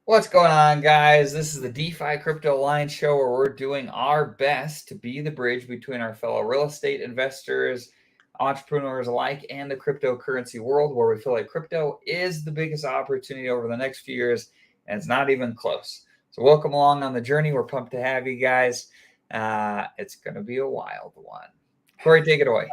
What's going on, guys? This is the DeFi Crypto Alliance show where we're doing our best to be the bridge between our fellow real estate investors, entrepreneurs alike, and the cryptocurrency world, where we feel like crypto is the biggest opportunity over the next few years, and it's not even close. So, welcome along on the journey. We're pumped to have you guys. It's going to be a wild one. Corey, take it away.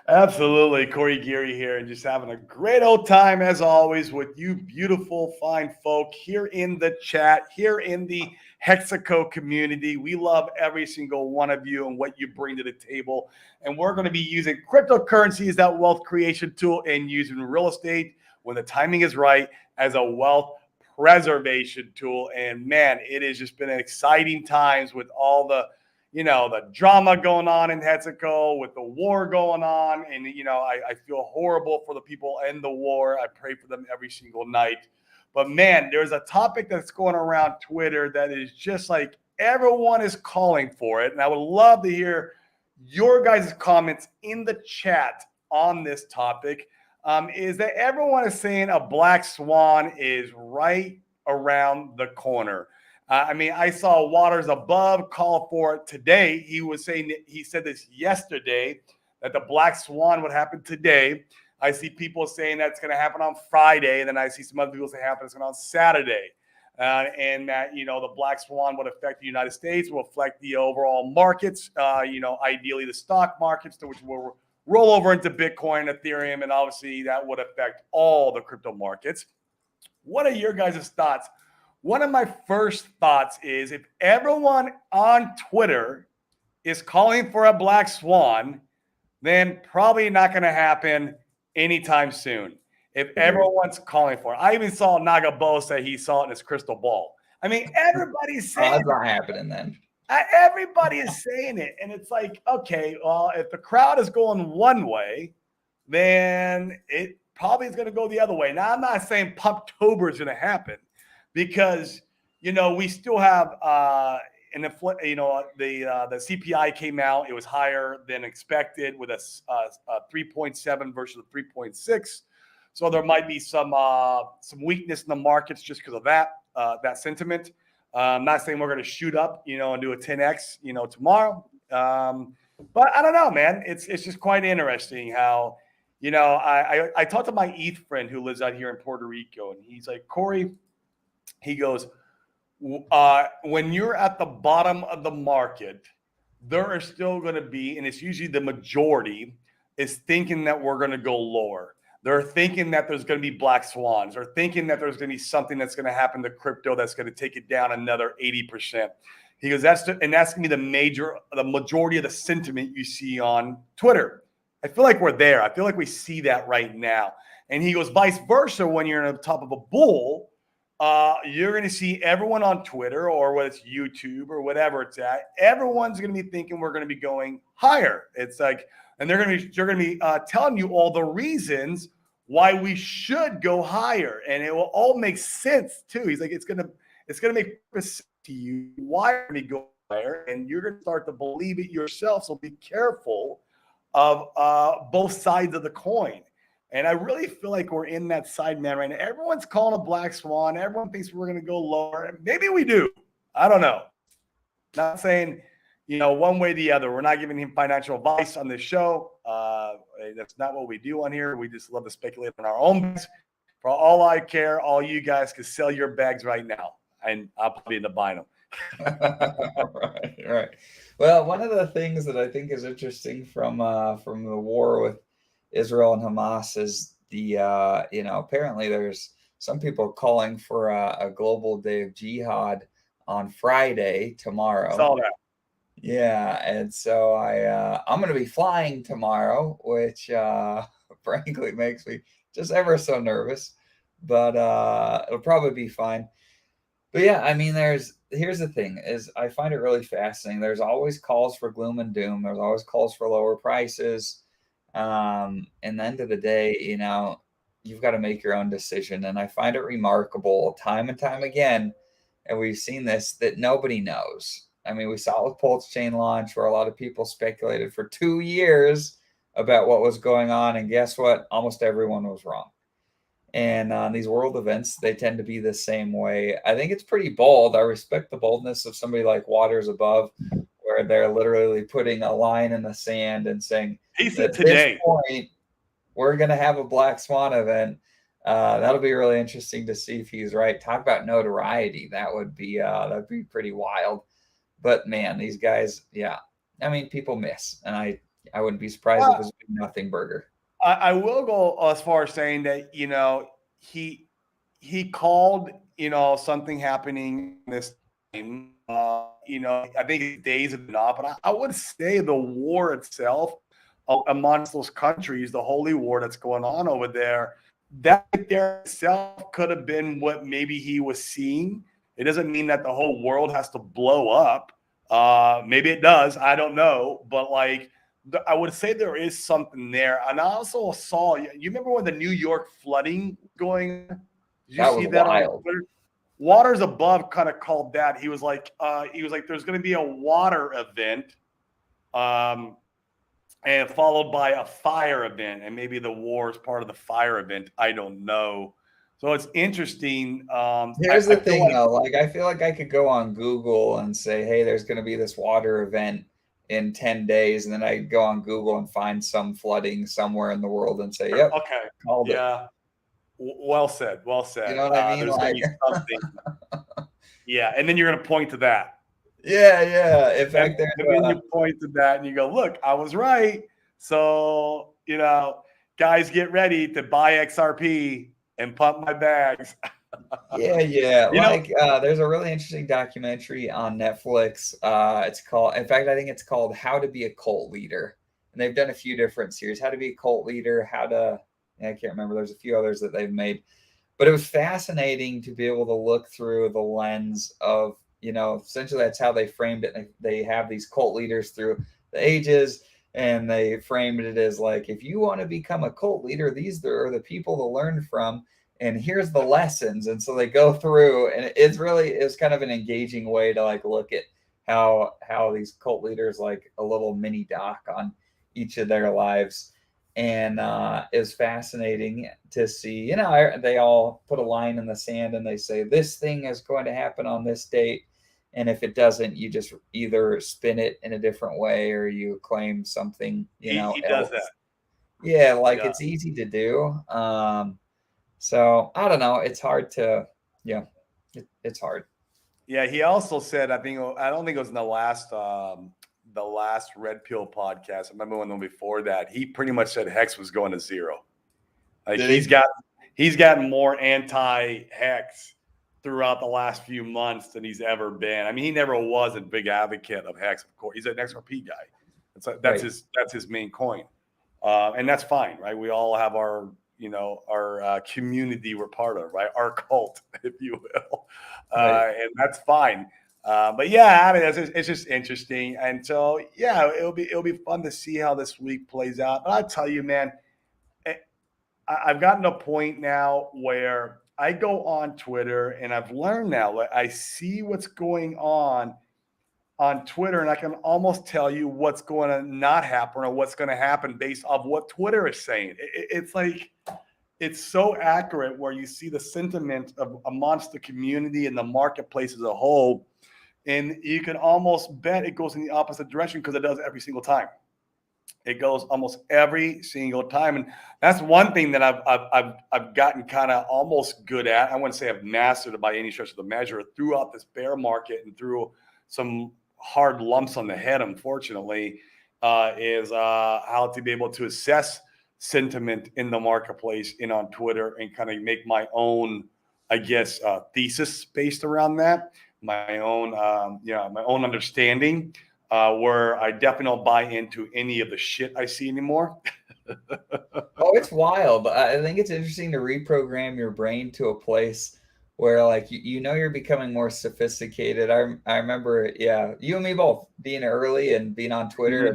Absolutely. Corey Geary here, and just having a great old time as always with you beautiful, fine folk here in the chat, here in the Hexaco community. We love every single one of you and what you bring to the table. And we're going to be using cryptocurrency as that wealth creation tool and using real estate when the timing is right as a wealth preservation tool. And man, it has just been exciting times with all the drama going on in Hetzico with the war going on. And, I feel horrible for the people in the war. I pray for them every single night. But, man, there's a topic that's going around Twitter that is just like everyone is calling for it. And I would love to hear your guys' comments in the chat on this topic. Is that everyone is saying a black swan is right around the corner. I saw Waters Above call for it today. He said this yesterday that the black swan would happen today. I see people saying that's going to happen on Friday, and then I see some other people say it's going to happen on Saturday. And that, the black swan would affect the United States, will affect the overall markets, ideally the stock markets, which will roll over into Bitcoin, Ethereum, and obviously that would affect all the crypto markets. What are your guys' thoughts? One of my first thoughts is if everyone on Twitter is calling for a black swan, then probably not going to happen anytime soon. If everyone's calling for it. I even saw Nagabo say he saw it in his crystal ball. Everybody's saying That's not happening then. Everybody is saying it. And it's like, okay, well, if the crowd is going one way, then it probably is going to go the other way. Now, I'm not saying Pumptober is going to happen because, we still have the CPI came out. It was higher than expected with a 3.7 versus a 3.6. So there might be some weakness in the markets just because of that sentiment. I'm not saying we're going to shoot up, and do a 10x, tomorrow. But I don't know, man. It's just quite interesting how, I talked to my ETH friend who lives out here in Puerto Rico, and he's like, Corey, he goes, when you're at the bottom of the market, there are still going to be, and it's usually the majority, is thinking that we're going to go lower. They're thinking that there's going to be black swans. They're thinking that there's going to be something that's going to happen to crypto that's going to take it down another 80%. He goes, that's going to be the majority of the sentiment you see on Twitter. I feel like we're there. I feel like we see that right now. And he goes, vice versa, when you're on the top of a bull, you're going to see everyone on Twitter or whether it's YouTube or whatever it's at. Everyone's going to be thinking we're going to be going higher. It's like, and they're going to be telling you all the reasons why we should go higher, and it will all make sense too. He's like, it's going to make sense to you why we go higher, and you're going to start to believe it yourself. So be careful of both sides of the coin. And I really feel like we're in that side, man, right now. Everyone's calling a black swan. Everyone thinks we're going to go lower. Maybe we do. I don't know. Not saying, one way or the other. We're not giving him financial advice on this show. That's not what we do on here. We just love to speculate on our own bags. For all I care, all you guys can sell your bags right now, and I'll probably end up buying them. Right. Well, one of the things that I think is interesting from the war with Israel and Hamas is apparently there's some people calling for a global day of jihad on Friday tomorrow. Saw that. Yeah, and so I'm going to be flying tomorrow, which frankly makes me just ever so nervous, but it'll probably be fine. But yeah, here's the thing is I find it really fascinating. There's always calls for gloom and doom. There's always calls for lower prices. And the end of the day, you've got to make your own decision. And I find it remarkable time and time again, and we've seen this, that nobody knows. We saw it with Pulse Chain launch where a lot of people speculated for 2 years about what was going on. And guess what? Almost everyone was wrong. And on these world events, they tend to be the same way. I think it's pretty bold. I respect the boldness of somebody like Waters Above, where they're literally putting a line in the sand and saying, He at said this today. point, we're going to have a Black Swan event. That'll be really interesting to see if he's right. Talk about notoriety. That'd be pretty wild. But man, these guys, yeah. I mean, people miss, and I wouldn't be surprised if it Uh, was a nothing burger. I will go as far as saying that he he called something happening this time. I think days have been off, but I would say the war itself amongst those countries, the holy war that's going on over there, that there itself could have been what maybe he was seeing. It doesn't mean that the whole world has to blow up. Maybe it does. I don't know, but like I would say there is something there. And I also saw, you remember when the New York flooding going on? Did you That was see that on wild. Twitter? Waters Above kind of called that. He was like, there's going to be a water event, um, and followed by a fire event, and maybe the war is part of the fire event. I don't know. So it's interesting. Here's I the feel thing like though, like I feel like I could go on Google and say, "Hey, there's going to be this water event in 10 days," and then I go on Google and find some flooding somewhere in the world and say, "Yep, okay, called it." yeah, well said, well You said. know what I mean? There's going to Like, be something, yeah, and then you're going to point to that. yeah, yeah. In And, fact, there's and then you point to that and you go, look, I was right. So, guys, get ready to buy XRP and pump my bags. yeah, yeah. you know, Like, there's a really interesting documentary on Netflix. It's called, in fact, I think it's called "How to Be a Cult Leader," and they've done a few different series. How to be a cult leader, I can't remember. There's a few others that they've made, but it was fascinating to be able to look through the lens of, essentially that's how they framed it. They have these cult leaders through the ages, and they framed it as like, if you want to become a cult leader, these are the people to learn from, and here's the lessons. And so they go through, and it's kind of an engaging way to like look at how these cult leaders, like a little mini doc on each of their lives. And it was fascinating to see. They all put a line in the sand and they say this thing is going to happen on this date, and if it doesn't, you just either spin it in a different way or you claim something he does that. else. Yeah, He like does. it's easy to do. So I don't know. It's hard to, yeah, it's hard. Yeah, he also said, I don't think it was in the last Red Pill podcast. I remember one before that. He pretty much said Hex was going to zero. Like Did he? he's gotten more anti-Hex throughout the last few months than he's ever been. I mean, he never was a big advocate of Hex, of course. He's an XRP guy. Right. That's his main coin, and that's fine, right? We all have our community we're part of, right? Our cult, if you will, Right. and that's fine. But yeah, I mean, it's just interesting, and so yeah, it'll be fun to see how this week plays out. But I tell you, man, I've gotten to a point now where I go on Twitter and I've learned now, like, I see what's going on Twitter, and I can almost tell you what's going to not happen or what's going to happen based off what Twitter is saying. It's like, it's so accurate where you see the sentiment of amongst the community and the marketplace as a whole. And you can almost bet it goes in the opposite direction because it does every single time. It goes almost every single time, and that's one thing that I've gotten kind of almost good at. I wouldn't say I've mastered it by any stretch of the measure throughout this bear market and through some hard lumps on the head, unfortunately, is how to be able to assess sentiment in the marketplace and on Twitter and kind of make my own, I guess, thesis based around that, my own, my own understanding. Where I definitely don't buy into any of the shit I see anymore. Oh, it's wild. I think it's interesting to reprogram your brain to a place where, like, you're becoming more sophisticated. I remember, yeah, you and me both being early and being on Twitter. Mhm.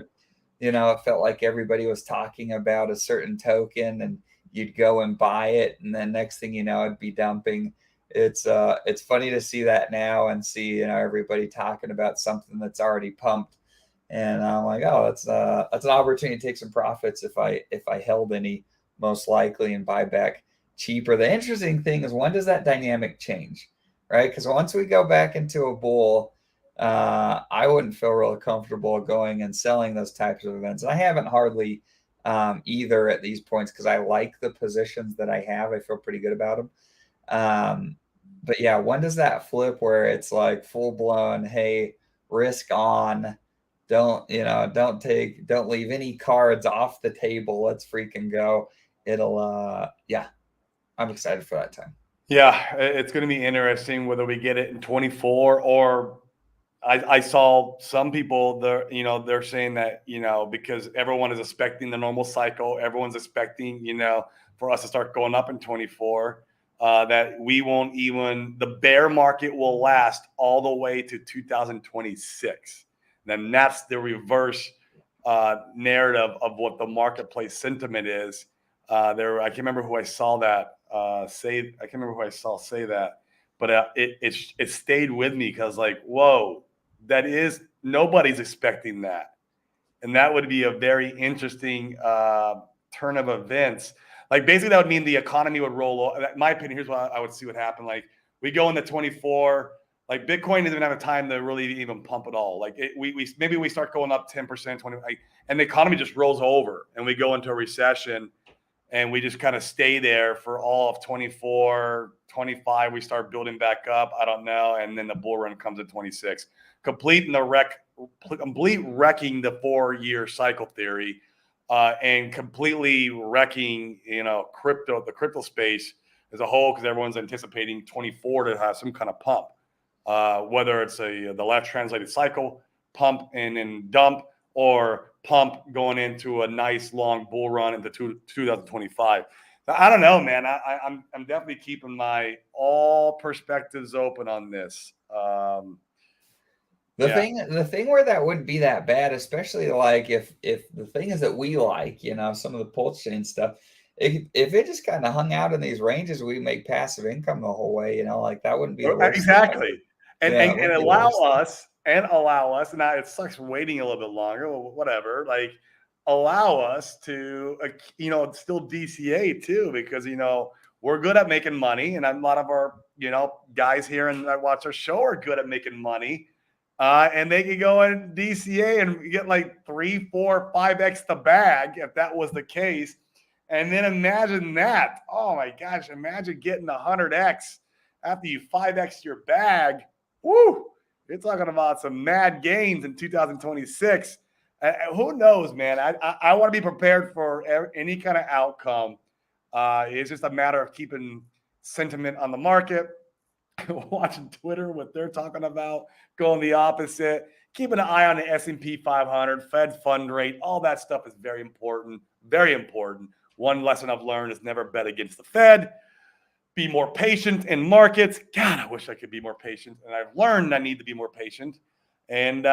And, it felt like everybody was talking about a certain token, and you'd go and buy it, and then next thing you know, it'd be dumping. It's funny to see that now and see everybody talking about something that's already pumped. And I'm like, oh, that's an opportunity to take some profits if I held any, most likely, and buy back cheaper. The interesting thing is, when does that dynamic change, right? Because once we go back into a bull, I wouldn't feel real comfortable going and selling those types of events. And I haven't hardly either at these points, because I like the positions that I have. I feel pretty good about them. But yeah, when does that flip where it's like full blown, hey, risk on, don't leave any cards off the table. Let's freaking go. It'll yeah, I'm excited for that time. Yeah, it's going to be interesting whether we get it in 24 or I saw some people they're saying that, because everyone is expecting the normal cycle, everyone's expecting, for us to start going up in 24, that we won't even, the bear market will last all the way to 2026. Then that's the reverse narrative of what the marketplace sentiment is. I can't remember who I saw that say. I can't remember who I saw say that, but it stayed with me because, like, whoa, that is, nobody's expecting that, and that would be a very interesting turn of events. Like, basically, that would mean the economy would roll. In my opinion, here's what I would see what happen. Like, we go into 24. Like, Bitcoin doesn't have a time to really even pump at all. Like, maybe we start going up 10%, 20, and the economy just rolls over, and we go into a recession, and we just kind of stay there for all of 24, 25. We start building back up. I don't know, and then the bull run comes at 26, complete wrecking the 4-year cycle theory, and completely wrecking, the crypto space as a whole, because everyone's anticipating 24 to have some kind of pump, whether it's the left translated cycle pump and then dump, or pump going into a nice long bull run into 2025. I don't know, man. I'm definitely keeping my all perspectives open on this. The thing where that wouldn't be that bad, especially like if the thing is that we like, some of the pulse chain stuff, if it just kind of hung out in these ranges, we make passive income the whole way, like that wouldn't be the worst thing ever. Exactly. And Yeah, it and wouldn't be the allow worst thing. us and allow us. Now it sucks waiting a little bit longer, whatever. Like, allow us to still DCA too, because we're good at making money, and a lot of our guys here and that watch our show are good at making money. And they could go in DCA and get like 3, 4, 5x the bag if that was the case. And then imagine that. Oh my gosh, imagine getting 100x after you 5x your bag. Woo! You're talking about some mad gains in 2026. Who knows, man? I want to be prepared for any kind of outcome. It's just a matter of keeping sentiment on the market, watching Twitter, what they're talking about, going the opposite, keeping an eye on the S&P 500, Fed fund rate, all that stuff is very important, very important. One lesson I've learned is never bet against the Fed. Be more patient in markets. God, I wish I could be more patient. And I've learned I need to be more patient and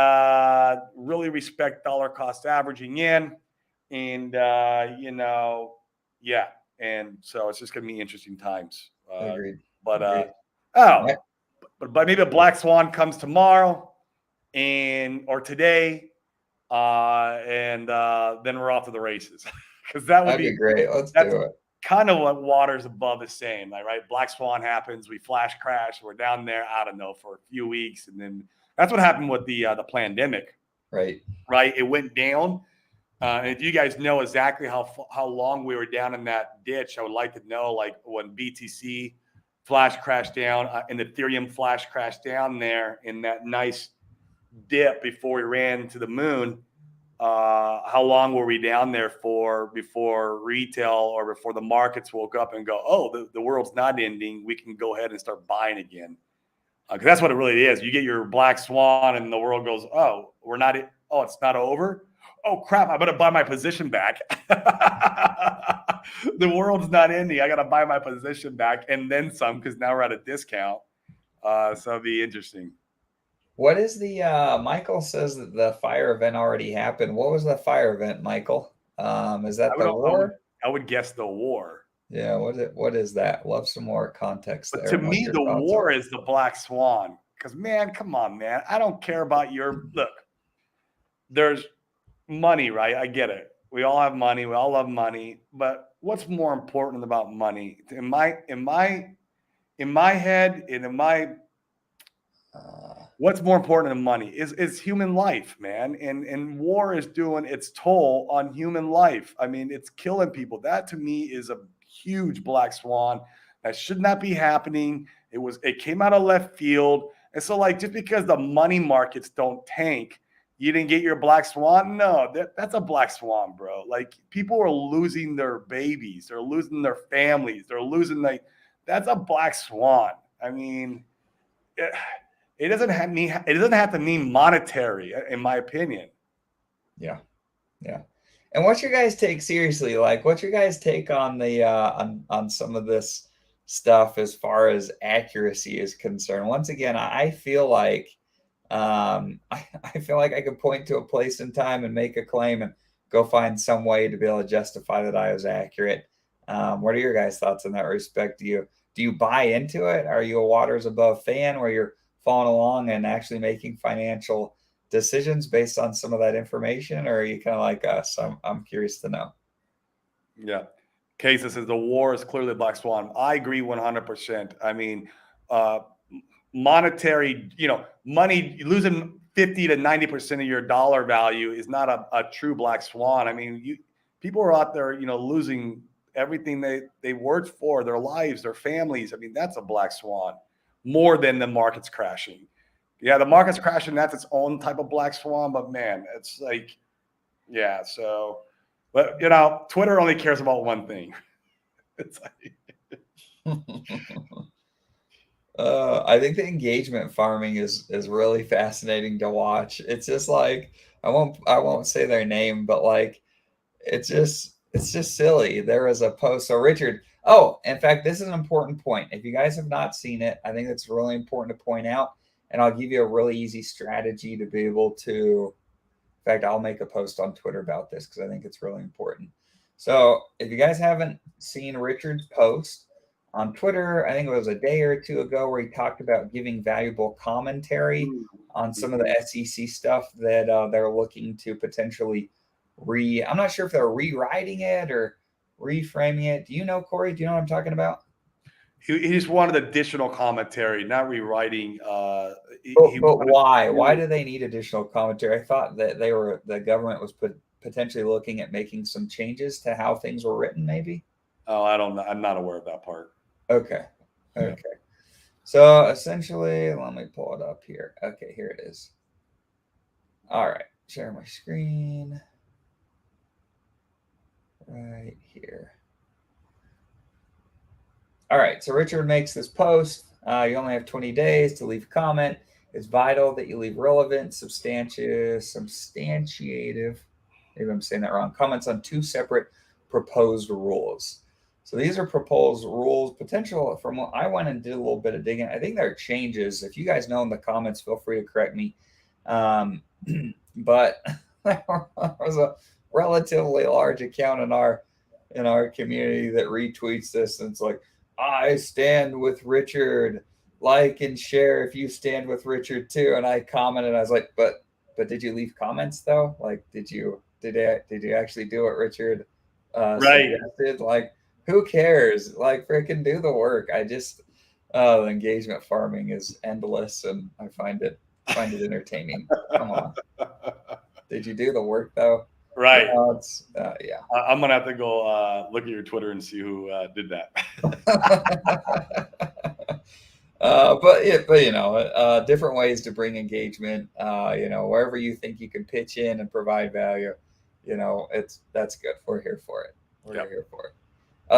really respect dollar cost averaging in. And, yeah. And so it's just going to be interesting times. Agreed. But, Agreed. oh, Yeah. but maybe a Black Swan comes tomorrow or today, and then we're off to the races, because That'd be great. Let's do it. kind of what water's above the same. Like, right, Black Swan happens, we flash crash, we're down there, I don't know, for a few weeks, and then that's what happened with the pandemic. Right. It went down. And if you guys know exactly how long we were down in that ditch, I would like to know, like, when BTC flash crashed down and Ethereum flash crashed down there in that nice dip before we ran to the moon. How long were we down there for before retail or before the markets woke up and go, oh, the world's not ending, we can go ahead and start buying again? Because that's what it really is. You get your Black Swan and the world goes, oh, it's not over. Oh, crap, I better buy my position back. The world's not ending. I got to buy my position back and then some, because now we're at a discount. So it'll be interesting. What is the Michael says that the fire event already happened. What was the fire event, Michael? Is that the war? I would guess the war. Yeah, what is that? Love some more context But there. to And what me, your the thoughts war are. is the Black Swan. Because, man, come on, man. I don't care about look, there's money, right? I get it. We all have money. We all love money. But what's more important about money? In my head and in my what's more important than money is human life, man. And war is doing its toll on human life. I mean, it's killing people. That to me is a huge black swan that should not be happening. It came out of left field. And so, like, just because the money markets don't tank, you didn't get your black swan. No, that's a black swan, bro. Like, people are losing their babies, they're losing their families, they're losing that's a black swan. I mean, it doesn't have to mean monetary, in my opinion. Yeah. Yeah. And what's your guys' take seriously? Like, what's your guys' take on the on some of this stuff as far as accuracy is concerned? Once again, I feel like I feel like I could point to a place in time and make a claim and go find some way to be able to justify that I was accurate. What are your guys' thoughts in that respect? Do you buy into it? Are you a waters above fan where you're following along and actually making financial decisions based on some of that information, or are you kind of like us? I'm curious to know. Yeah. Casey says the war is clearly black swan. I agree 100%. I mean, uh, monetary, money losing 50 to 90% of your dollar value is not a true black swan. I mean, people are out there, losing everything they worked for, their lives, their families. I mean, that's a black swan more than the market's crashing. Yeah, the market's crashing. That's its own type of black swan. But man, it's like, yeah. So, but Twitter only cares about one thing. It's like, I think the engagement farming is really fascinating to watch. It's just like I won't say their name, but like it's just silly. There was a post. So Richard, oh, in fact, this is an important point. If you guys have not seen it, I think it's really important to point out, and I'll give you a really easy strategy to be able to. In fact, I'll make a post on Twitter about this because I think it's really important. So if you guys haven't seen Richard's post on Twitter, I think it was a day or two ago where he talked about giving valuable commentary on some of the SEC stuff that they're looking to potentially I'm not sure if they're rewriting it or reframing it. Do you know, Corey? Do you know what I'm talking about? he just wanted additional commentary, not rewriting. But, He but wanted why? Why to. do they need additional commentary? I thought that the government was potentially looking at making some changes to how things were written, maybe. Oh, I don't know. I'm not aware of that part. Okay. Yeah. Okay. So essentially, let me pull it up here. Okay, here it is. All right. Share my screen. Right here. All right. So Richard makes this post. You only have 20 days to leave a comment. It's vital that you leave relevant, substantiative, maybe I'm saying that wrong, comments on two separate proposed rules. So these are proposed rules, potential from what I went and did a little bit of digging. I think there are changes. If you guys know in the comments, feel free to correct me. But there was a relatively large account in our community that retweets this, and it's like, I stand with Richard. Like and share if you stand with Richard too. And I commented, I was like, but did you leave comments though? Like, did you actually do what Richard Right. suggested? Like, who cares? Like, freaking do the work. I just the engagement farming is endless, and I find it entertaining. Come on, did you do the work though? Right. It's yeah. I'm gonna have to go look at your Twitter and see who did that. But different ways to bring engagement. Wherever you think you can pitch in and provide value, that's good. We're here for it. We're Yep. here for it.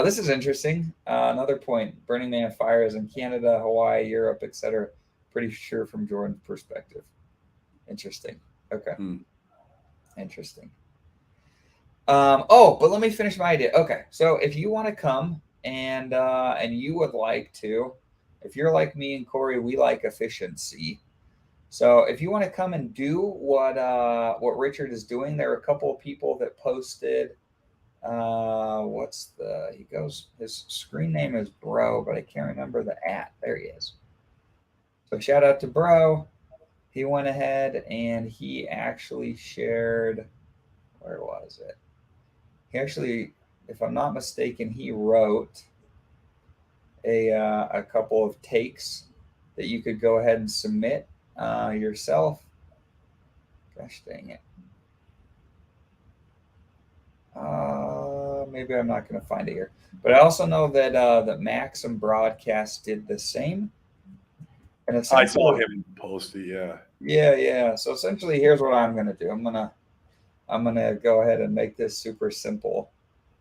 This is interesting. Another point: Burning Man fires in Canada, Hawaii, Europe, etc. Pretty sure from Jordan's perspective. Interesting. Okay. Interesting. But let me finish my idea. Okay, so if you want to come and you would like to, if you're like me and Corey, we like efficiency. So if you want to come and do what Richard is doing, there are a couple of people that posted. His screen name is Bro, but I can't remember the @ There he is. So shout out to Bro. He went ahead and he actually shared. Where was it? He actually if I'm not mistaken, he wrote a couple of takes that you could go ahead and submit yourself. Gosh dang it. Maybe I'm not going to find it here. But I also know that that Maxim Broadcast did the same. And I saw essentially, him post it. Yeah. yeah. So essentially, here's what I'm going to do. I'm gonna go ahead and make this super simple.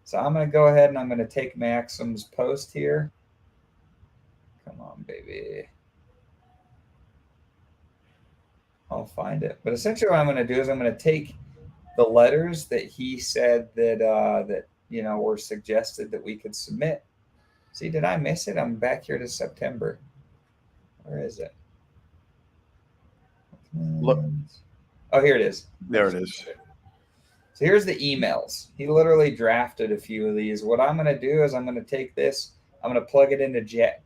So I'm gonna go ahead and I'm gonna take Maxim's post here. Come on, baby. I'll find it. But essentially, what I'm gonna do is I'm gonna take the letters that he said that were suggested that we could submit. See, did I miss it? I'm back here to September. Where is it? Look, oh, here it is. there it is. So here's the emails. He literally drafted a few of these. What I'm going to do is I'm going to take this, I'm going to plug it into Chat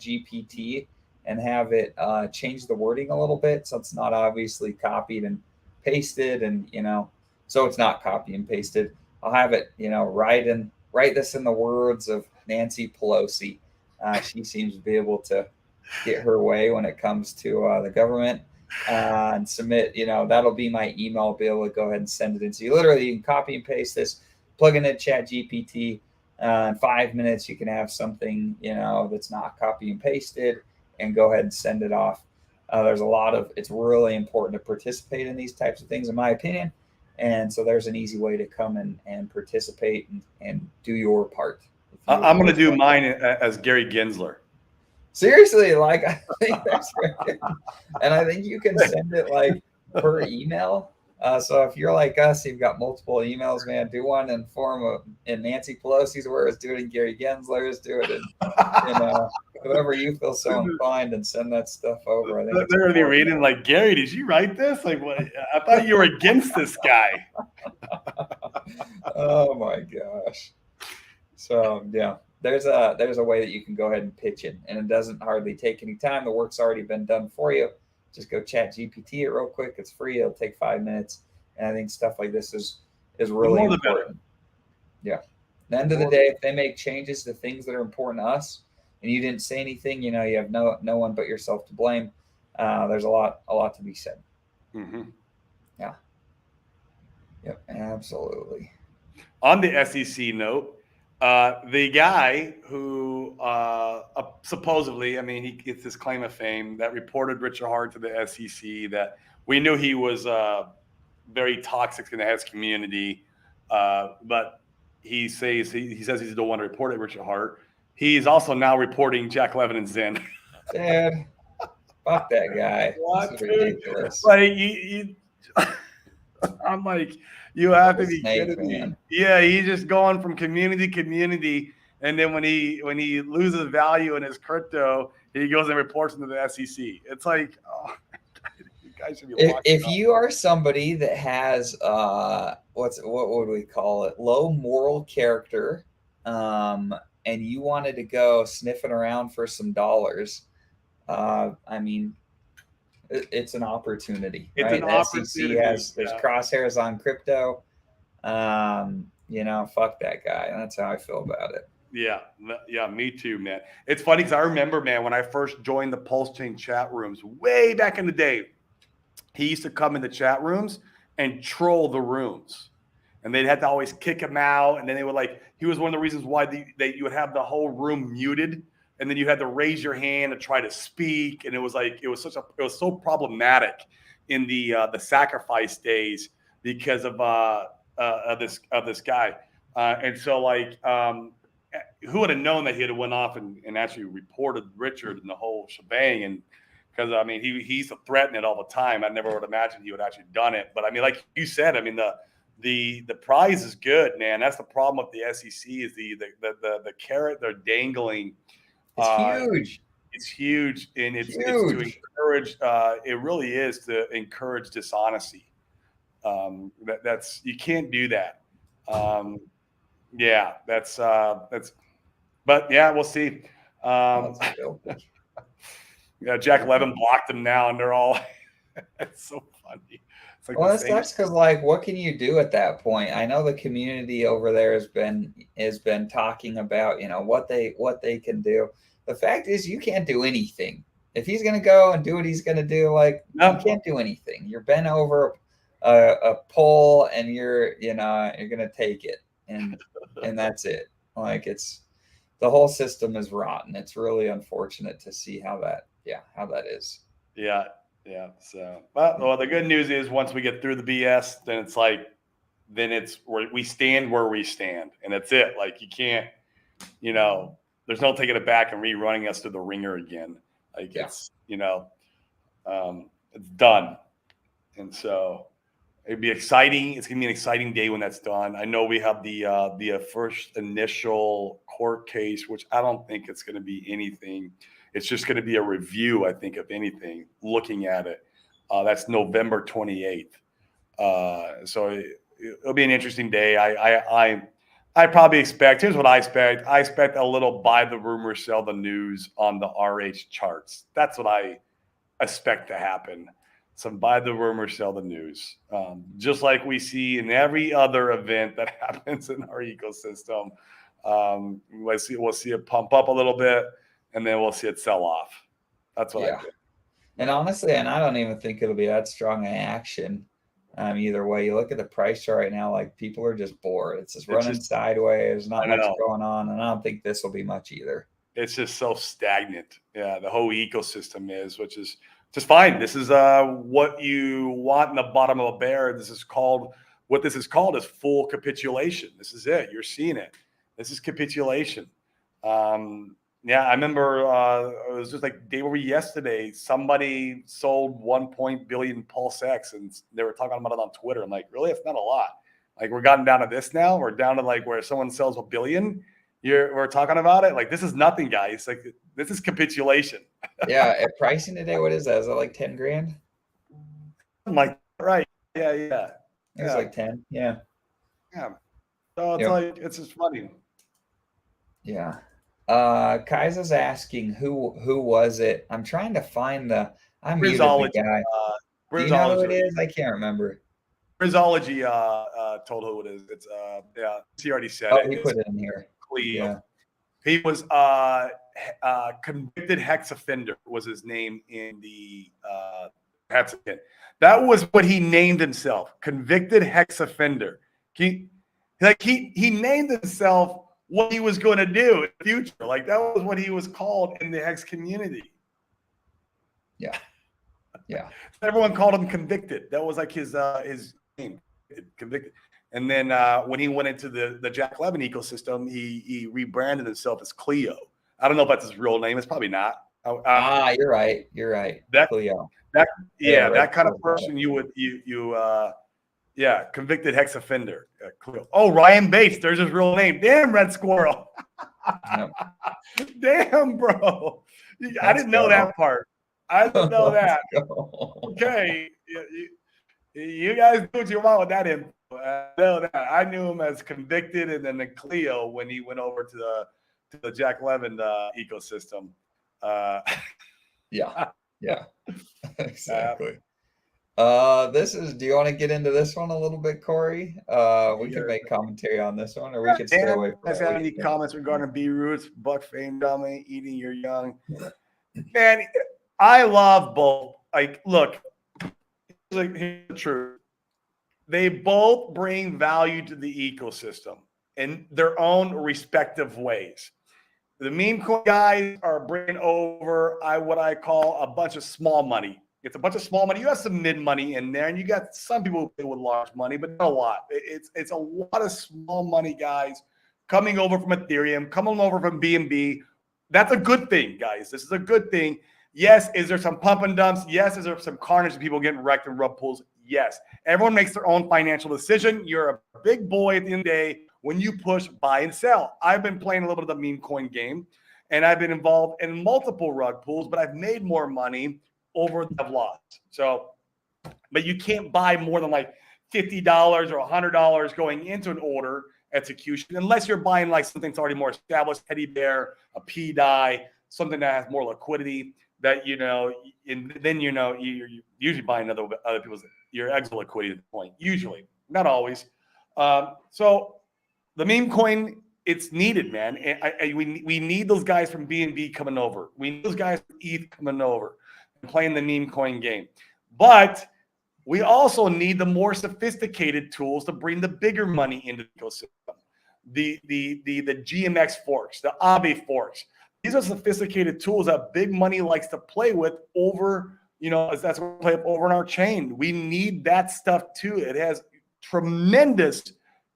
GPT and have it change the wording a little bit so it's not obviously copied and pasted, and so it's not copy and pasted. I'll have it write this in the words of Nancy Pelosi. She seems to be able to get her way when it comes to the government. And submit, that'll be my email. I'll be able to go ahead and send it in. So you can copy and paste this, plug in Chat GPT. In 5 minutes, you can have something, that's not copy and pasted, and go ahead and send it off. It's really important to participate in these types of things, in my opinion. And so there's an easy way to come and participate and do your part. I'm going to do mine as Gary Gensler. Seriously, like, I think that's right. And I think you can send it like per email. So if you're like us, you've got multiple emails, man, do one in form of in Nancy Pelosi's words, do it in Gary Gensler's, do it in whoever you feel so inclined, and send that stuff over. I think they're going to be reading like, Gary, did you write this? Like, what? I thought you were against this guy. Oh my gosh. So yeah. There's a way that you can go ahead and pitch it, and it doesn't hardly take any time. The work's already been done for you. Just go Chat GPT it real quick. It's free. It'll take 5 minutes, and I think stuff like this is really important. Yeah. At the end of the day, if they make changes to things that are important to us, and you didn't say anything, you have no one but yourself to blame. There's a lot to be said. Mm-hmm. Yeah. Yep. Absolutely. On the SEC note. The guy who supposedly, I mean, he gets this claim of fame that reported Richard Hart to the SEC, that we knew he was very toxic in the hedge community, but he says he don't want to report it, Richard Hart. He's also now reporting Jack Levin and Zen. Dude, fuck that guy. What, this is ridiculous. Like I'm like, you have to be kidding me. Yeah, he's just going from community to community, and then when he loses value in his crypto, he goes and reports into the SEC. It's like, oh, you guys should be. If you are somebody that has what would we call it, low moral character, and you wanted to go sniffing around for some dollars, I mean, it's an opportunity. It's right? an opportunity. There's crosshairs on crypto. Fuck that guy. And that's how I feel about it. Yeah, me too, man. It's funny because I remember, man, when I first joined the Pulse Chain chat rooms way back in the day, he used to come in the chat rooms and troll the rooms. And they'd have to always kick him out. And then they would he was one of the reasons why you would have the whole room muted. And then you had to raise your hand to try to speak. And it was so problematic in the sacrifice days because of this guy. And so who would have known that he'd have went off and actually reported Richard and the whole shebang? And because I mean, he used to threaten it all the time. I never would imagine he would actually done it. But I mean, like you said, I mean, the prize is good, man. That's the problem with the SEC is the carrot they're dangling. It's huge. It's huge, and it's to encourage. It really is to encourage dishonesty. That's you can't do that. Yeah, that's. But yeah, we'll see. Yeah, Jack Levin blocked him now, and they're all It's so funny. It's like Well, the that same. sucks because, like, what can you do at that point? I know the community over there has been talking about, what they can do. The fact is, you can't do anything. If he's gonna go and do what he's gonna do, like, you No, can't do anything. You're bent over a pole, and you're gonna take it, and that's it. Like, the whole system is rotten. It's really unfortunate to see how that is. yeah, yeah. So, well, the good news is once we get through the BS, then it's like, then it's where we stand where we stand, and that's it. Like you can't, there's no taking it back and rerunning us through the ringer again. Like Yeah. it's done, and so it'd be exciting. It's gonna be an exciting day when that's done. I know we have the first initial court case, which I don't think it's going to be anything. It's just going to be a review, I think, of anything. Looking at it, that's November 28th. So it'll be an interesting day. I probably expect. Here's what I expect. I expect a little buy the rumor, sell the news on the RH charts. That's what I expect to happen. Some buy the rumor, sell the news, just like we see in every other event that happens in our ecosystem. We'll see it pump up a little bit, and then we'll see it sell off. That's what I Yeah. think. And honestly, I don't even think it'll be that strong an action. Either way, you look at the price chart right now, like people are just bored. It's just It's running just, sideways, not I much know, going on, and I don't think this will be much either. it's just so stagnant. Yeah, the whole ecosystem is, which is just fine. This is what you want in the bottom of a bear. What this is called is full capitulation. This is it. You're seeing it. This is capitulation. Yeah, I remember it was just like day before yesterday. Somebody sold 1 billion Pulse X, and they were talking about it on Twitter. I'm like, really? It's not a lot. Like we're gotten down to this now. We're down to like where someone sells 1 billion. We're talking about it. Like this is nothing, guys. Like this is capitulation. Yeah, at pricing today, what is that? Is that like 10 grand? I'm like, right. Yeah, yeah. It was Yeah. like 10. Yeah. Yeah. So it's Yep. like it's just funny. Yeah. Kaiser's asking who was it? I'm trying to find I muted the Brizology. guy. Do you know who it Brizology. is? I can't remember. Brizology told who it is. It's yeah, he already said Oh, it. he It's put it in here. Cleo. Yeah. He was convicted hex offender was his name in the hex. That was what he named himself. Convicted hex offender. He named himself what he was going to do in the future. Like that was what he was called in the hex community. Yeah. Yeah. Everyone called him convicted. That was like his name, convicted. And then when he went into the Jack Levin ecosystem, he rebranded himself as Cleo. I don't know if that's his real name. It's probably not. You're right. You're right. That Cleo. yeah, Red that kind of Skull's got person yeah, convicted hex offender. Cleo. Oh, Ryan Bates. There's his real name. Damn, Red Squirrel. Yep. Damn, bro. I Let's didn't know go. that part. I didn't know Let's that. go. Okay. You guys do what you want with that info. I know that. I knew him as convicted and then the Cleo when he went over to the Jack Levin ecosystem. Yeah. Yeah. Exactly. Do you want to get into this one a little bit, Corey? We can make commentary on this one, or we could stay away from Guys it. have any comments regarding B Roots, Buck Fame Dummy, eating your young? Man, I love both. Like, look, here's the truth. They both bring value to the ecosystem in their own respective ways. The meme coin guys are bringing over what I call a bunch of small money. It's a bunch of small money. You have some mid money in there, and you got some people who play with large money, but not a lot. It's a lot of small money guys coming over from Ethereum, coming over from BNB. That's a good thing, guys. This is a good thing. Yes, is there some pump and dumps? Yes, is there some carnage of people getting wrecked in rug pools? Yes. Everyone makes their own financial decision. You're a big boy at the end of the day when you push buy and sell. I've been playing a little bit of the meme coin game, and I've been involved in multiple rug pools, but I've made more money over the lost. So, but you can't buy more than like $50 or $100 going into an order execution unless you're buying like something that's already more established, teddy bear, a P die, something that has more liquidity. that and then you're usually buying other people's your exit liquidity at the point. Usually, not always. So the meme coin, it's needed, man. And we need those guys from BNB coming over. We need those guys from ETH coming over and playing the meme coin game. But we also need the more sophisticated tools to bring the bigger money into the ecosystem. The GMX forks, the Aave forks. These are sophisticated tools that big money likes to play with over, that's what we play up over in our chain. We need that stuff too. It has tremendous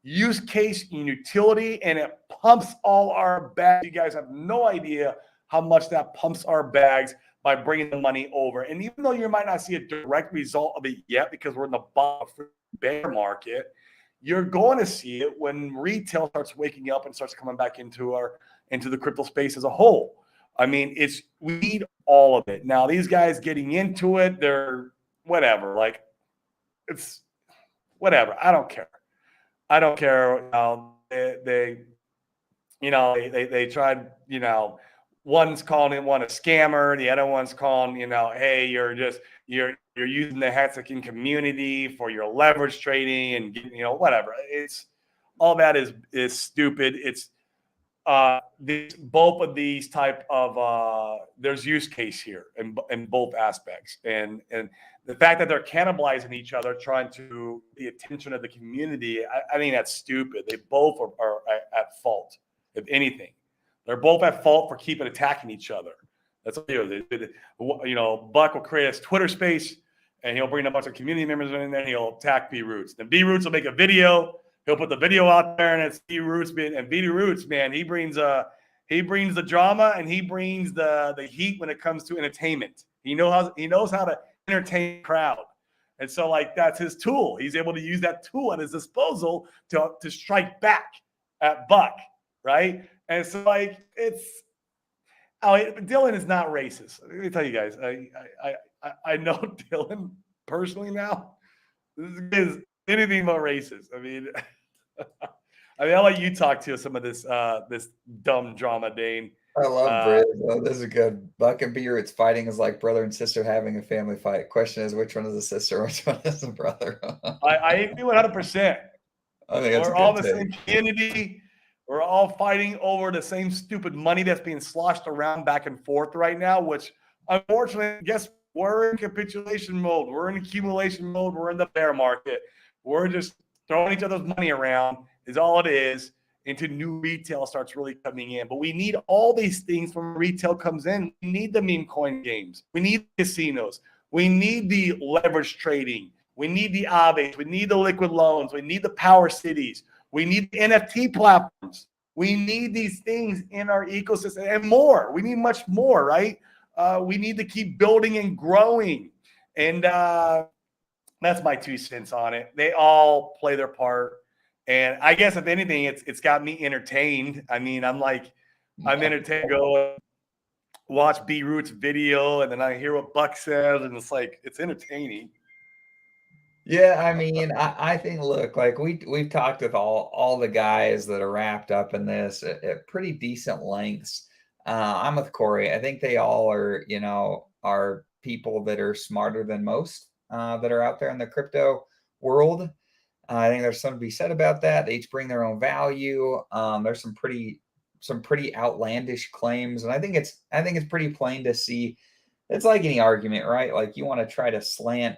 use case and utility, and it pumps all our bags. You guys have no idea how much that pumps our bags by bringing the money over. And even though you might not see a direct result of it yet because we're in the bottom of the bear market, you're going to see it when retail starts waking up and starts coming back into the crypto space as a whole. I mean, we need all of it. Now, these guys getting into it, they're whatever. Like, it's whatever. I don't care. They tried, one's calling one a scammer, the other one's calling, hey, you're using the Hexagon community for your leverage trading and whatever. It's all that is stupid. It's both of these type of there's use case here in both aspects, and the fact that they're cannibalizing each other, trying to the attention of the community, I think that's stupid. They both are at fault. If anything, they're both at fault for keeping attacking each other. That's what they do. Buck will create a Twitter space, and he'll bring a bunch of community members in, and then he'll attack B Roots. Then B Roots will make a video. He'll put the video out there, and it's B Roots. And B Roots, man, he brings the drama, and he brings the heat when it comes to entertainment. He knows how to entertain the crowd. And so, like, that's his tool. He's able to use that tool at his disposal to strike back at Buck, right? And so, like, Dylan is not racist. Let me tell you guys, I know Dylan personally now. This is anything but racist. I mean, I'll let you talk to some of this dumb drama, Dane. I love Brizz. Oh, this is good. Buck and Beer, it's fighting is like brother and sister having a family fight. Question is, which one is the sister? Which one is the brother? I agree 100%. I think that's We're all in the same community. We're all fighting over the same stupid money that's being sloshed around back and forth right now, which unfortunately, guess we're in capitulation mode. We're in accumulation mode. We're in the bear market. We're just throwing each other's money around is all it is until new retail starts really coming in. But we need all these things when retail comes in. We need the meme coin games. We need casinos. We need the leverage trading. We need the Aaves. We need the liquid loans. We need the power cities. We need the NFT platforms. We need these things in our ecosystem and more. We need much more, right? We need to keep building and growing. And that's my 2 cents on it. They all play their part. And I guess if anything, it's got me entertained. I mean, I'm entertained to go watch B Root's video, and then I hear what Buck says, and it's like, it's entertaining. Yeah, I mean, I think, look, like we've talked with all the guys that are wrapped up in this at pretty decent lengths. I'm with Corey. I think they all are people that are smarter than most that are out there in the crypto world. I think there's something to be said about that. They each bring their own value. There's some pretty outlandish claims, and I think it's pretty plain to see. It's like any argument, right? Like you want to try to slant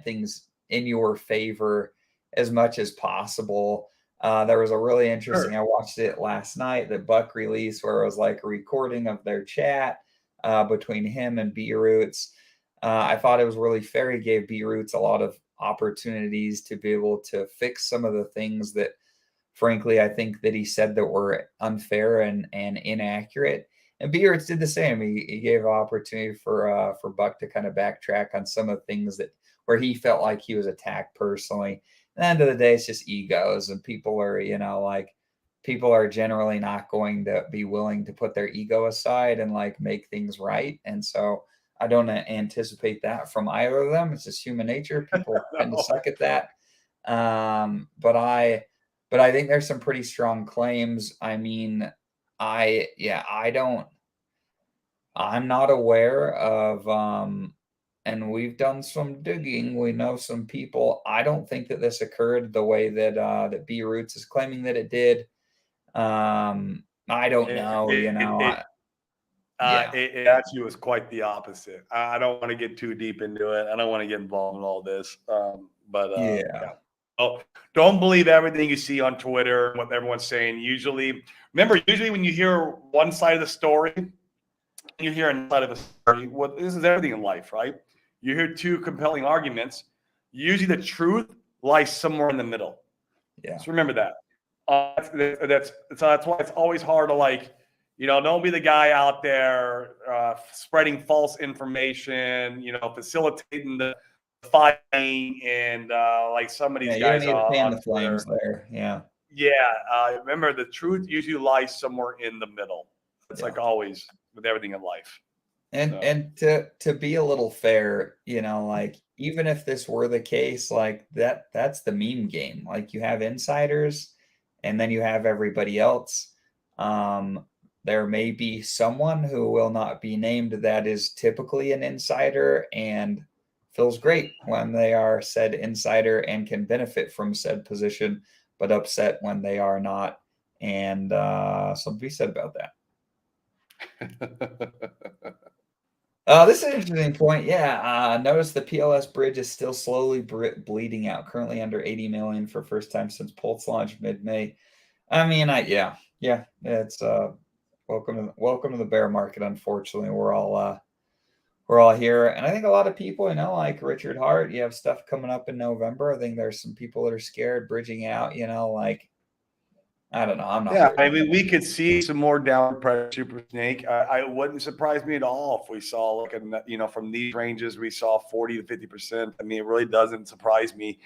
things in your favor as much as possible. There was a really interesting, I watched it last night, that Buck released where it was like a recording of their chat between him and B Roots. I thought it was really fair. He gave B Roots a lot of opportunities to be able to fix some of the things that, frankly, I think that he said that were unfair and inaccurate. And B Roots did the same. He gave an opportunity for Buck to kind of backtrack on some of the things that where he felt like he was attacked personally. At the end of the day, it's just egos, and people are generally not going to be willing to put their ego aside and like make things right. And so I don't anticipate that from either of them. It's just human nature. People tend to suck at that. But I think there's some pretty strong claims. I mean, I I'm not aware of, and we've done some digging. We know some people. I don't think that this occurred the way that that B Roots is claiming that it did. I don't It, know. it, it, Yeah, it actually was quite the opposite. I don't want to get too deep into it. I don't want to get involved in all this. But yeah, yeah. Oh, don't believe everything you see on Twitter, what everyone's saying. Usually when you hear one side of the story, you hear another side of the story. This is everything in life, right? You hear two compelling arguments. Usually the truth lies somewhere in the middle. yeah, So remember that. That's why it's always hard to don't be the guy out there spreading false information, facilitating the fighting and like some of yeah. these You don't guys need to fan on the flames Twitter. there. Yeah, Yeah, remember the truth usually lies somewhere in the middle. It's yeah. like always with everything in life. So And to be a little fair, like even if this were the case, like that's the meme game. Like you have insiders and then you have everybody else. Um, there may be someone who will not be named that is typically an insider and feels great when they are said insider and can benefit from said position, but upset when they are not. And something to be said about that. This is an interesting point. Yeah, notice the PLS bridge is still slowly bleeding out. Currently under 80 million for first time since Pulse launch mid-May. I mean, yeah, it's welcome to the bear market. Unfortunately, we're all here, and I think a lot of people, like Richard Hart, you have stuff coming up in November. I think there's some people that are scared bridging out. Like I don't know. I'm not yeah, really. I mean, we could see some more downward pressure, Super Snake. I wouldn't surprise me at all if we saw from these ranges, we saw 40 to 50%. I mean, it really doesn't surprise me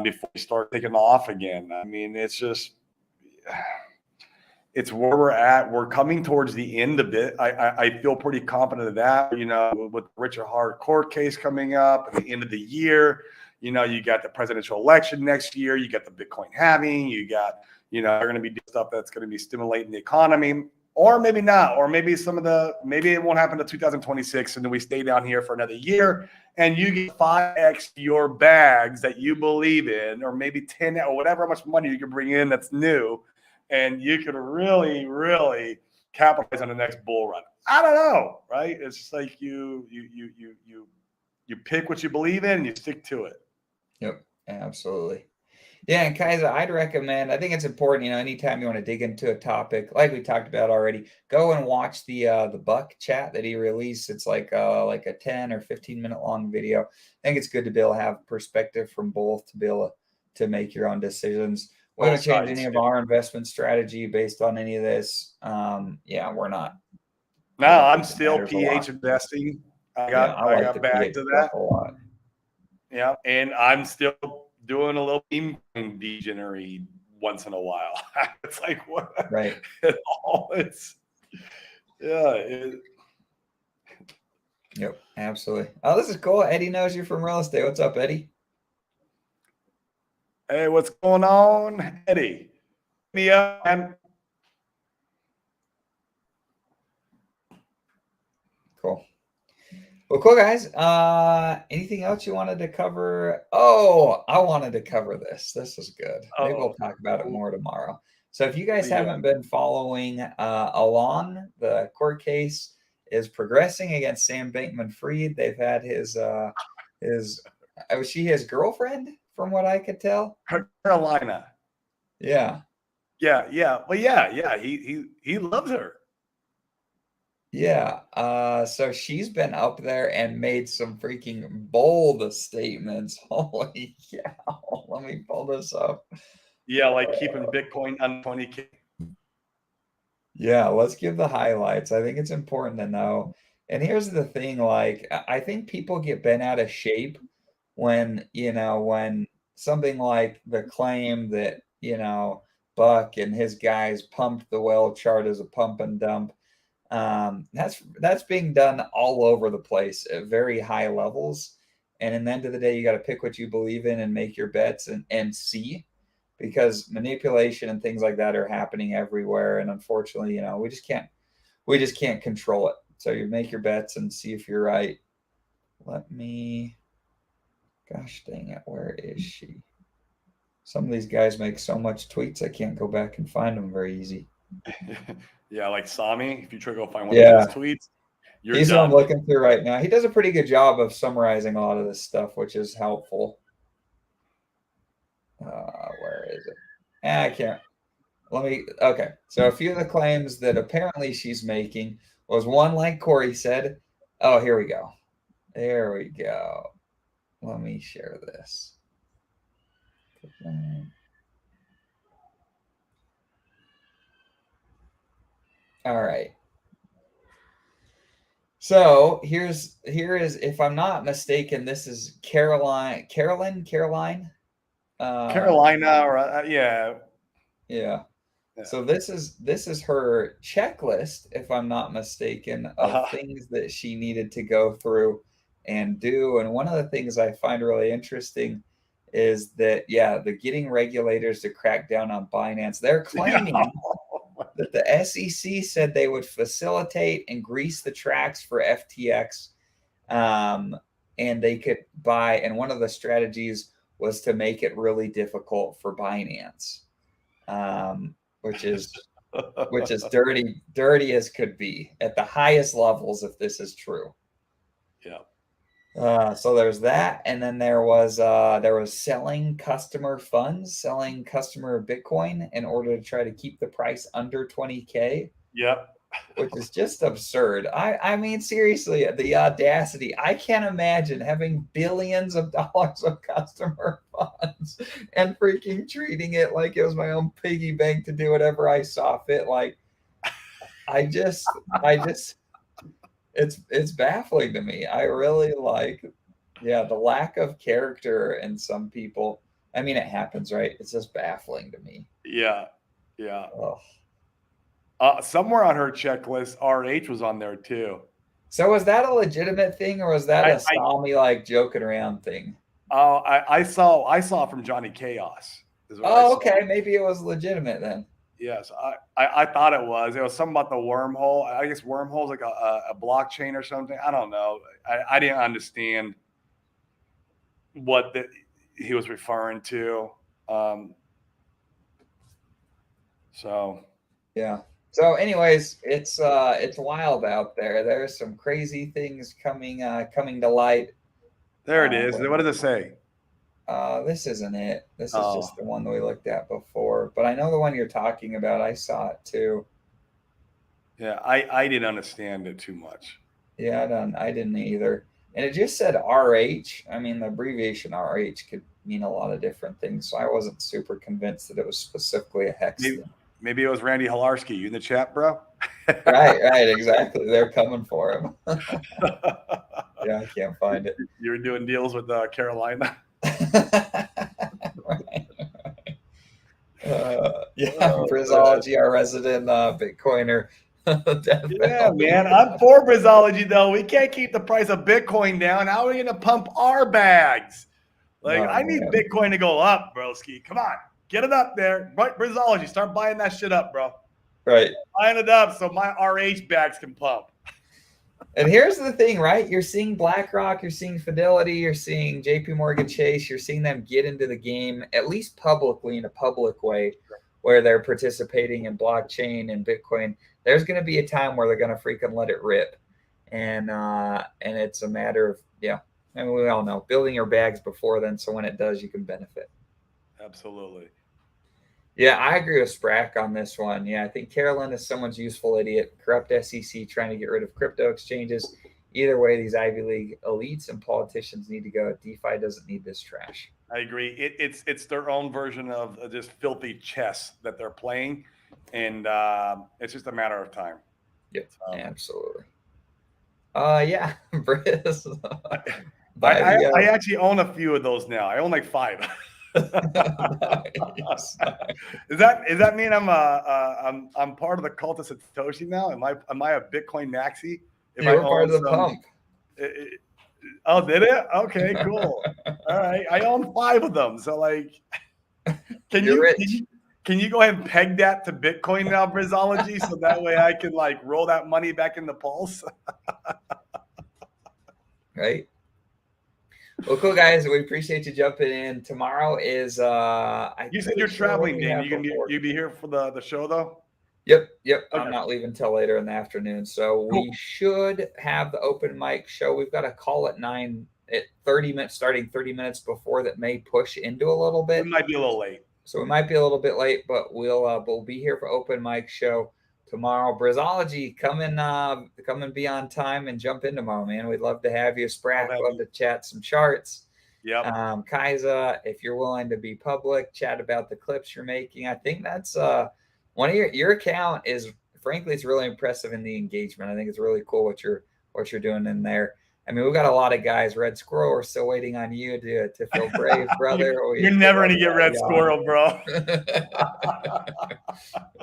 before we start taking off again. I mean, it's where we're at. We're coming towards the end of it. I feel pretty confident of that. With the Richard Hart court case coming up at the end of the year, you got the presidential election next year. You got the Bitcoin halving. You got, they're going to be doing stuff that's going to be stimulating the economy, or maybe not, or maybe maybe it won't happen until 2026, and then we stay down here for another year, and you get 5x your bags that you believe in, or maybe 10 or whatever much money you can bring in that's new, and you could really, really capitalize on the next bull run. I don't know, right? It's just like you pick what you believe in and you stick to it. Yep, absolutely. Yeah, and Kaiser, I'd recommend. I think it's important. Anytime you want to dig into a topic, like we talked about already, go and watch the Buck chat that he released. It's like a 10 or 15-minute long video. I think it's good to be able to have perspective from both to be able to make your own decisions. We Both haven't changed any sides. of our investment strategy based on any of this. Yeah, we're not. No, I don't I'm think it still matters a PH lot. investing. I Yeah, got I I like the got back PH to stuff that. a lot. Yeah, and I'm still doing a little meme degenerate once in a while. It's like what Right. it's yeah. Yep, absolutely. Oh, this is cool. Eddie knows you from real estate. What's up, Eddie? Hey, what's going on, Eddie? Me up, man. Cool. Well, cool, guys. Anything else you wanted to cover? Oh, I wanted to cover this. This is good. Maybe we'll Oh, talk about it more tomorrow. So, if you guys yeah. haven't been following along, the court case is progressing against Sam Bankman-Fried. They've had his was she his girlfriend, from what I could tell? Carolina. Yeah. Yeah. Well, yeah. He loves her. Yeah. So she's been up there and made some freaking bold statements. Holy cow. Let me pull this up. Yeah, like keeping Bitcoin on 20K. Yeah, let's give the highlights. I think it's important to know. And here's the thing, like I think people get bent out of shape when something like the claim that, Buck and his guys pumped the well chart as a pump and dump. That's being done all over the place at very high levels. And in the end of the day, you got to pick what you believe in and make your bets and see, because manipulation and things like that are happening everywhere. And unfortunately, we just can't control it. So you make your bets and see if you're right. Let me. Gosh dang it, where is she? Some of these guys make so much tweets, I can't go back and find them very easy. Yeah, like Sami. If you try to go find one of Yeah, his tweets, you're he's what I'm done. looking through right now. He does a pretty good job of summarizing a lot of this stuff, which is helpful. Where is it? I can't. Let me. Okay, so a few of the claims that apparently she's making was one, like Corey said. Oh, here we go. There we go. Let me share this. All right. So here is, if I'm not mistaken, this is Caroline. Carolina, or yeah. Yeah. So this is her checklist, if I'm not mistaken, of Uh-huh. things that she needed to go through and do. And one of the things I find really interesting is that, yeah, the getting regulators to crack down on Binance. They're Yeah. claiming that the SEC said they would facilitate and grease the tracks for FTX, and they could buy. And one of the strategies was to make it really difficult for Binance, which is dirty as could be at the highest levels if this is true. Yeah. So there's that, and then there was selling customer funds, selling customer Bitcoin in order to try to keep the price under 20K, Yep. which is just absurd. I mean, seriously, the audacity. I can't imagine having billions of dollars of customer funds and freaking treating it like it was my own piggy bank to do whatever I saw fit. Like, I just it's baffling to me. I really like, yeah, the lack of character in some people. I mean, it happens, right? It's just baffling to me. Yeah. Yeah. Oh. Somewhere on her checklist, RH was on there too. So was that a legitimate thing, or was that I, a Sami like joking around thing? I saw from Johnny Chaos is what I Oh, saw. okay. Maybe it was legitimate then. Yes, I thought it was. It was something about the wormhole. I guess wormhole's like a blockchain or something. I don't know. I didn't understand what he was referring to. So Yeah. So, anyways, it's wild out there. There's some crazy things coming to light. there it is. What does it say? This isn't it. This is Oh, just the one that we looked at before. But I know the one you're talking about. I saw it too. yeah. I didn't understand it too much. Yeah, I didn't either. And it just said RH. I mean, the abbreviation RH could mean a lot of different things. So I wasn't super convinced that it was specifically a hex thing. Maybe it was Randy Halarski. You in the chat, bro? Right, exactly. They're coming for him. Yeah, I can't find it. You were doing deals with Carolina. Right. Yeah, Brizology, our resident Bitcoiner. Yeah, man. I'm for Brizology, though. We can't keep the price of Bitcoin down. How are we going to pump our bags? Like, Oh, I need man. Bitcoin to go up, broski. Come on. Get it up there. Brizology, start buying that shit up, bro. Right. Buying it up so my RH bags can pump. And here's the thing, right? You're seeing BlackRock, you're seeing Fidelity, you're seeing JP Morgan Chase, you're seeing them get into the game, at least publicly, in a public way, where they're participating in blockchain and Bitcoin. There's going to be a time where they're going to freaking let it rip. And it's a matter of, yeah, I mean, we all know, building your bags before then, so when it does, you can benefit. Absolutely. Yeah, I agree with Sprack on this one. Yeah, I think Carolyn is someone's useful idiot. Corrupt SEC trying to get rid of crypto exchanges. Either way, these Ivy League elites and politicians need to go. DeFi doesn't need this trash. I agree. It's their own version of just filthy chess that they're playing, and it's just a matter of time. Yep, absolutely. Yeah, Briz. I actually own a few of those now. I own like 5. Nice. Does that mean I'm part of the cult of Satoshi now? Am I a Bitcoin maxi? If you were part of the pump. Oh, did it? Okay, cool. All right, I own 5 of them. So like, can Can you go ahead and peg that to Bitcoin now, Brizology, so that way I can like roll that money back in the Pulse? Right. Well, cool guys. We appreciate you jumping in. Tomorrow is You said you're traveling, Dan. You be here for the show though? Yep. Okay. I'm not leaving till later in the afternoon. So we should have the open mic show. We've got a call at 9 at 30 minutes, starting 30 minutes before, that may push into a little bit. We might be a little late. So we might be a little bit late, but we'll be here for open mic show tomorrow. Brizology, come and be on time and jump in tomorrow, man. We'd love to have you. Sprack, love to chat some charts. Yep. Kaisa, if you're willing to be public, chat about the clips you're making. I think that's one of your account is, frankly, it's really impressive in the engagement. I think it's really cool what you're doing in there. I mean, we've got a lot of guys. Red Squirrel, we're still waiting on you to feel brave, brother. You're never gonna get Red Squirrel, bro.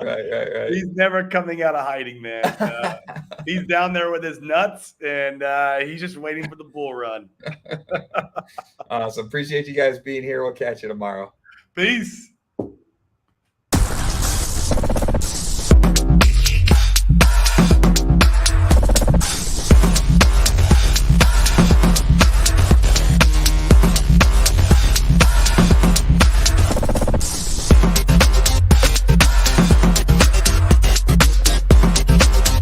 Right. He's never coming out of hiding, man. He's down there with his nuts, and he's just waiting for the bull run. Awesome. Appreciate you guys being here. We'll catch you tomorrow. Peace.